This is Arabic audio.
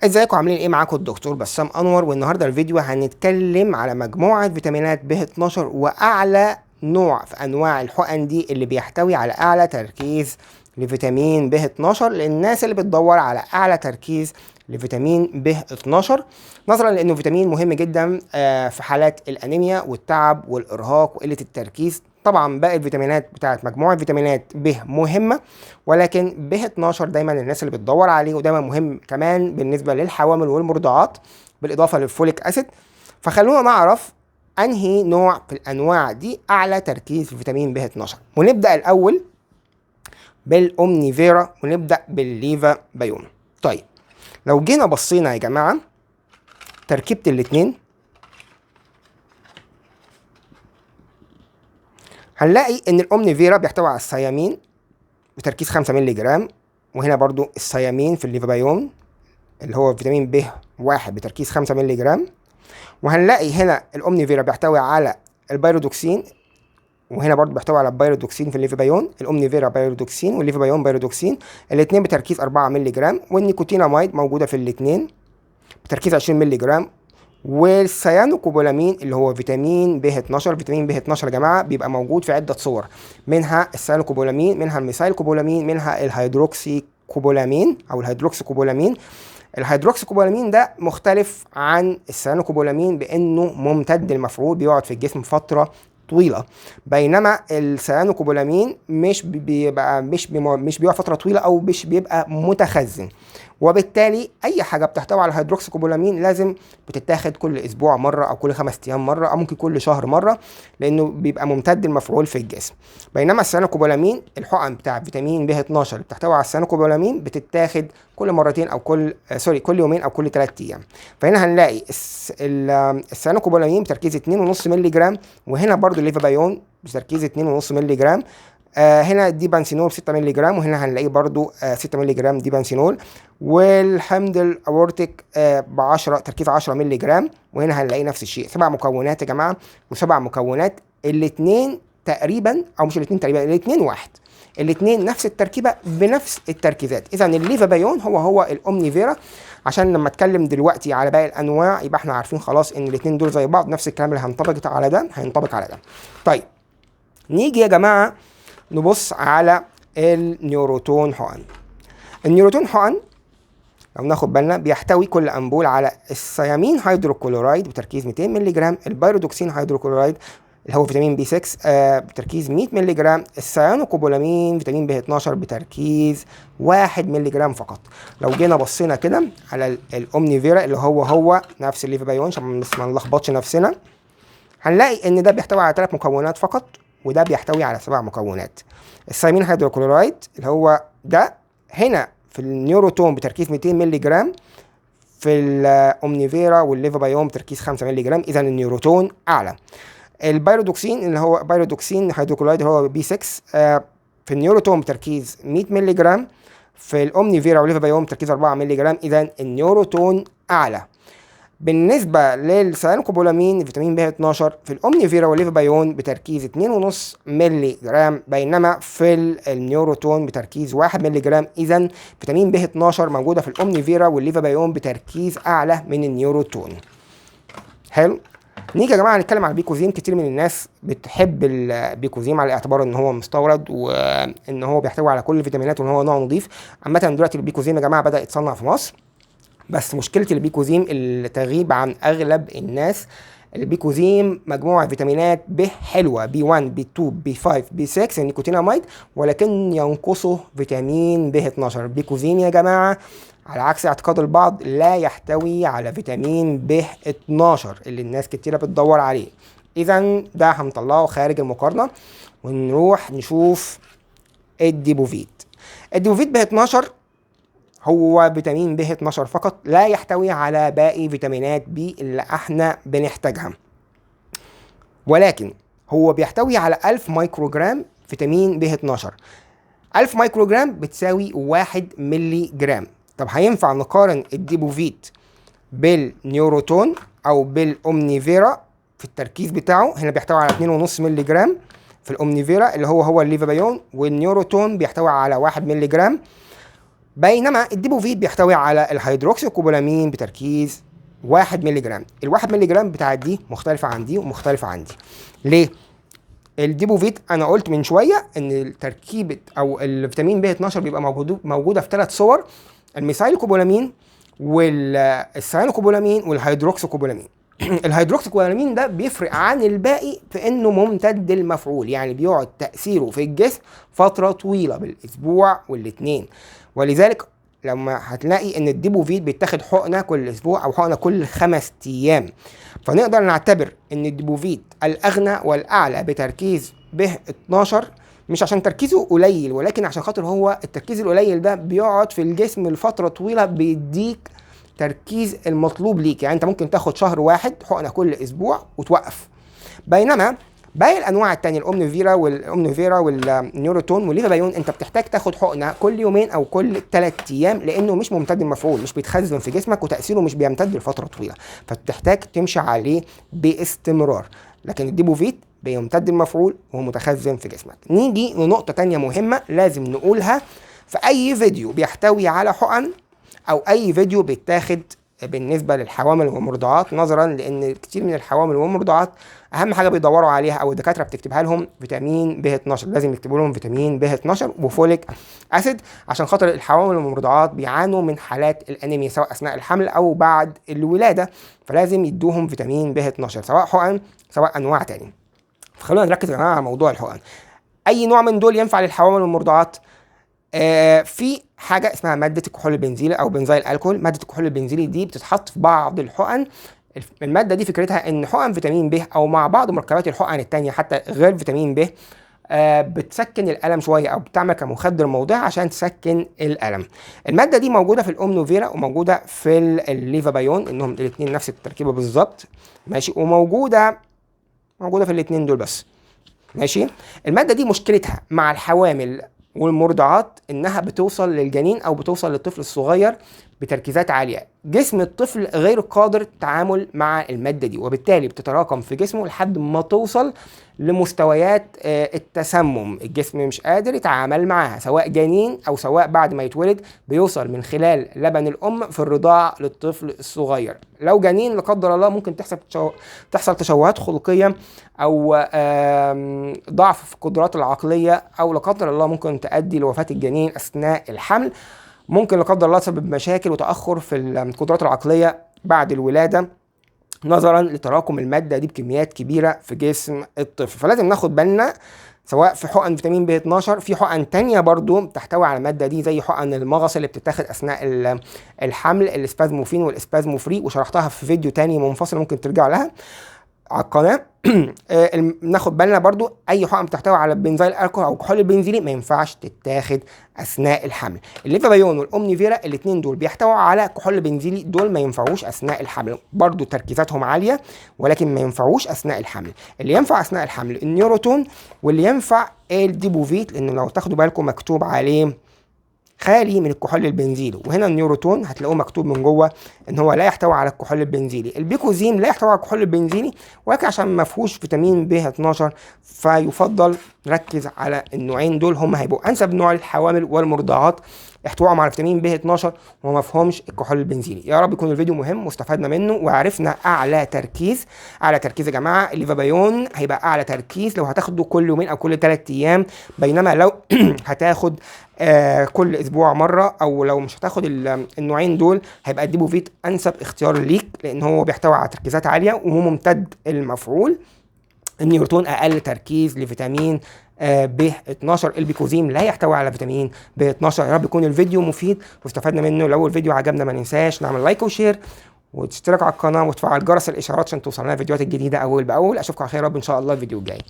ازيكم عاملين ايه؟ معاكم الدكتور بسام انور، والنهارده الفيديو هنتكلم على مجموعه فيتامينات ب 12 واعلى نوع في انواع الحقن دي اللي بيحتوي على اعلى تركيز لفيتامين ب 12 للناس اللي بتدور على اعلى تركيز لفيتامين ب 12، نظرا لانه فيتامين مهم جدا في حالات الانيميا والتعب والارهاق وقله التركيز. طبعا باقي الفيتامينات بتاعت مجموعه فيتامينات ب مهمه، ولكن ب 12 دايما الناس اللي بتدور عليه، ودايما مهم كمان بالنسبه للحوامل والمرضعات بالاضافه للفوليك اسيد. فخلونا نعرف انهي نوع في الانواع دي اعلى تركيز في فيتامين ب 12، ونبدا الاول بالاومنيفيرا ونبدا بالليفا بايون. طيب لو جينا بصينا يا جماعه تركيبه الاثنين، هنلاقي ان الاومنيفيرا بيحتوي على الثيامين بتركيز 5 مللي جرام، وهنا برضو الثيامين في الليفابايون اللي هو فيتامين ب 1 بتركيز 5 مللي جرام. وهنلاقي هنا الاومنيفيرا بيحتوي على البيرودوكسين، وهنا برضو بيحتوي على البيرودوكسين في الليفابايون، الاومنيفيرا بيرودوكسين والليفابايون بيرودوكسين، الاثنين بتركيز 4 مللي جرام، والنيكوتيناميد موجوده في الاثنين بتركيز 20 مللي جرام. والسيانوكوبولامين اللي هو فيتامين ب 12، فيتامين ب 12 يا جماعه بيبقى موجود في عده صور، منها السيانوكوبولامين، منها الميثايلكوبولامين، منها الهيدروكسيكوبولامين او الهيدروكسيكوبولامين. الهيدروكسيكوبولامين ده مختلف عن السيانوكوبولامين بانه ممتد المفعول، بيقعد في الجسم فتره طويله، بينما السيانوكوبولامين مش بيقعد فتره طويله او مش بيبقى متخزن، وبالتالي اي حاجه بتحتوي على الهيدروكسيكوبولامين لازم بتتاخد كل اسبوع مره او كل 5 ايام مره او ممكن كل شهر مره، لانه بيبقى ممتد المفعول في الجسم. بينما السيانوكوبولامين الحقن بتاع فيتامين ب 12 اللي بتحتوي على السيانوكوبولامين بتتاخد كل مرتين او كل يومين او كل 3 ايام. فهنا هنلاقي السيانوكوبولامين بتركيز 2.5 مللي جرام، وهنا برضو الليفابايون بتركيز 2.5 مللي جرام. هنا ديبانسينول 6 مللي جرام، وهنا هنلاقيه برضو 6 مللي جرام ديبانسينول. والحمض الاورتيك ب 10 تركيز 10 مللي جرام، وهنا هنلاقيه نفس الشيء. 7 مكونات يا جماعه، و7 مكونات الاثنين تقريبا، او مش الاثنين تقريبا، الاثنين واحد، الاثنين نفس التركيبه بنفس التركيزات. اذا الليفابايون هو الاومنيفيرا، عشان لما اتكلم دلوقتي على باقي الانواع يبقى احنا عارفين خلاص ان الاثنين دول زي بعض، نفس الكلام اللي هينطبق على ده هينطبق على ده. طيب نيجي يا جماعه نبص على النيوروتون حقن. النيوروتون حقن لو ناخد بالنا بيحتوي كل امبول على الثيامين هيدروكلورايد بتركيز 200 مللي جرام، البيرودوكسين هيدروكلورايد اللي هو فيتامين بي 6 بتركيز 100 مللي جرام، السيانوكوبولامين فيتامين بي 12 بتركيز 1 مللي جرام فقط. لو جينا بصينا كده على الاومنيفيرا اللي هو نفس الليفابايون عشان ما نلخبطش نفسنا، هنلاقي ان ده بيحتوي على 3 مكونات فقط، وده بيحتوي على 7 مكونات. الثيامين هيدروكلورايد اللي هو ده هنا في النيوروتون بتركيز 200 مللي جرام، في الاومنيفيرا والليفابايون بتركيز 5 مللي جرام، اذا النيوروتون اعلى. البيرودوكسين اللي هو بيرودوكسين هيدروكلورايد اللي هو بي 6 في النيوروتون بتركيز 100 مللي جرام، في الاومنيفيرا والليفابايون بتركيز 4 مللي جرام، اذا النيوروتون اعلى. بالنسبة للسيانوكوبولامين فيتامين ب 12 في الأومنيفيرا والليفابايون بتركيز 2.5 مللي جرام، بينما في النيوروتون بتركيز 1 مللي جرام، إذا فيتامين ب 12 موجودة في الأومنيفيرا والليفابايون بتركيز أعلى من النيوروتون. حلو. نيجي يا جماعة نتكلم على البيكوزيم. كتير من الناس بتحب البيكوزيم على اعتبار ان هو مستورد وان هو بيحتوي على كل الفيتامينات وان هو نوع نظيف. عامة دلوقتي البيكوزيم يا جماعة بدأ يتصنع في مصر، بس مشكلة البيكوزيم اللي تغيب عن أغلب الناس. البيكوزيم مجموعة فيتامينات ب حلوة، بي 1 بي 2 بي 5 بي 6 النيكوتيناميد، ولكن ينقصه فيتامين ب 12. البيكوزيم يا جماعة على عكس اعتقاد البعض لا يحتوي على فيتامين ب 12 اللي الناس كتيرة بتدور عليه، إذا ده هنطلعه خارج المقارنة ونروح نشوف الديبوفيت. الديبوفيت ب 12 هو فيتامين ب 12 فقط، لا يحتوي على باقي فيتامينات بي اللي احنا بنحتاجها، ولكن هو بيحتوي على 1000 مايكروجرام فيتامين ب 12. 1000 مايكروجرام بتساوي 1 ملي جرام. طب هينفع نقارن الديبوفيت بالنيوروتون او بالاومنيفيرا في التركيز بتاعه؟ هنا بيحتوي على 2.5 ملي جرام في الاومنيفيرا اللي هو الليفابايون، والنيوروتون بيحتوي على 1 ملي جرام. بينما الديبوفيت بيحتوي على الهيدروكسيكوبولامين بتركيز 1 مللي جرام. ال1 مللي جرام بتاعت دي مختلفه عن دي ومختلفه عن دي. ليه؟ الديبوفيت انا قلت من شويه ان التركيبه او الفيتامين ب 12 بيبقى موجوده في 3 صور: الميثايلكوبولامين والسيانوكوبولامين والهيدروكسيكوبولامين. الهيدروكسيكوبولامين ده بيفرق عن الباقي في انه ممتد المفعول، يعني بيقعد تاثيره في الجسم فتره طويله بالاسبوع والاثنين، ولذلك لما هتلاقي ان الديبوفيت بيتاخد حقنه كل اسبوع او حقنه كل 5 ايام، فنقدر نعتبر ان الديبوفيت الاغنى والاعلى بتركيز ب 12، مش عشان تركيزه قليل، ولكن عشان خاطر هو التركيز القليل ده بيقعد في الجسم لفتره طويله، بيديك تركيز المطلوب ليك. يعني انت ممكن تاخد شهر واحد حقنه كل اسبوع وتوقف. بينما باقي الانواع التانية الامنوفيرا والنيوروتون والليفابايون انت بتحتاج تاخد حقنه كل يومين او كل 3 ايام، لانه مش ممتد المفعول، مش بيتخزن في جسمك وتاثيره مش بيمتد لفتره طويله، فبتحتاج تمشي عليه باستمرار. لكن الديبوفيت بيمتد المفعول وهو متخزن في جسمك. نيجي لنقطه تانية مهمه لازم نقولها في اي فيديو بيحتوي على حقن او اي فيديو بيتاخد بالنسبه للحوامل والمرضعات، نظرا لان كتير من الحوامل والمرضعات اهم حاجه بيدوروا عليها او الدكاتره بتكتبها لهم فيتامين ب 12. لازم يكتبوا لهم فيتامين ب 12 وفوليك اسيد، عشان خاطر الحوامل والمرضعات بيعانوا من حالات الانيميا سواء اثناء الحمل او بعد الولاده، فلازم يدوهم فيتامين ب 12 سواء حقن سواء انواع تاني. فخلونا نركز يا جماعه على موضوع الحقن. اي نوع من دول ينفع للحوامل والمرضعات؟ في حاجه اسمها ماده الكحول البنزيلي او بنزيل الكحول. ماده الكحول البنزيلي دي بتتحط في بعض الحقن. الماده دي فكرتها ان حقن فيتامين ب او مع بعض مركبات الحقن التانية حتى غير فيتامين ب بتسكن الالم شويه او بتعمل كمخدر موضعي عشان تسكن الالم. الماده دي موجوده في الامنوفيرا وموجوده في الليفابايون، انهم الاثنين نفس التركيبه بالظبط، ماشي، وموجوده في الاثنين دول بس، ماشي. الماده دي مشكلتها مع الحوامل والمرضعات انها بتوصل للجنين او بتوصل للطفل الصغير بتركيزات عاليه. جسم الطفل غير قادر التعامل مع الماده دي، وبالتالي بتتراكم في جسمه لحد ما توصل لمستويات التسمم. الجسم مش قادر يتعامل معاها، سواء جنين او سواء بعد ما يتولد، بيوصل من خلال لبن الام في الرضاعه للطفل الصغير. لو جنين لا قدر الله ممكن تحصل تشوهات خلقيه او ضعف في القدرات العقليه، او لا قدر الله ممكن تؤدي لوفاه الجنين اثناء الحمل. ممكن لا قدر الله تسبب مشاكل وتاخر في القدرات العقليه بعد الولاده، نظرا لتراكم الماده دي بكميات كبيره في جسم الطفل. فلازم ناخد بالنا سواء في حقن فيتامين ب 12، في حقن تانية برضو بتحتوي على الماده دي زي حقن المغص اللي بتتاخد اثناء الحمل، الاسبازموفين والاسبازموفري، وشرحتها في فيديو تاني منفصل ممكن ترجع لها على القناه. ناخد بالنا برضو اي حقن بتحتوي على بنزيل الكحول او كحول البنزيلي ما ينفعش تتاخد اثناء الحمل. الليفابايون والامنيفيرا الاثنين دول بيحتووا على كحول البنزيلي، دول ما ينفعوش اثناء الحمل، برضو تركيزاتهم عاليه ولكن ما ينفعوش اثناء الحمل. اللي ينفع اثناء الحمل النيوروتون، واللي ينفع الديبوفيت، لانه لو تاخدوا بالكم مكتوب عليه خالي من الكحول البنزيلي، وهنا النيوروتون هتلاقوه مكتوب من جوه ان هو لا يحتوي على الكحول البنزيلي. البيكوزيم لا يحتوي على الكحول البنزيلي، ولكن عشان ما فيهوش فيتامين ب 12 فيفضل نركز على النوعين دول، هم هيبقوا انسب نوع للحوامل والمرضعات احتوائهم على فيتامين ب 12 وما فيهمش الكحول البنزيلي. يا رب يكون الفيديو مهم واستفدنا منه وعرفنا اعلى تركيز يا جماعه. الليفابايون هيبقى اعلى تركيز لو هتاخده كل يومين او كل 3 ايام، بينما لو هتاخد كل اسبوع مره، او لو مش هتاخد النوعين دول هيبقى الديبوفيت انسب اختيار ليك، لان هو بيحتوي على تركيزات عاليه وهو ممتد المفعول. النيوروتون اقل تركيز لفيتامين ب 12. البيكوزيم لا يحتوي على فيتامين ب 12. يا رب يكون الفيديو مفيد واستفدنا منه. لو الفيديو عجبنا ما ننساش نعمل لايك وشير وتشترك على القناه وتفعل جرس الاشارات عشان توصلنا الفيديوهات الجديده اول باول. اشوفكم على خير يا رب ان شاء الله الفيديو الجاي.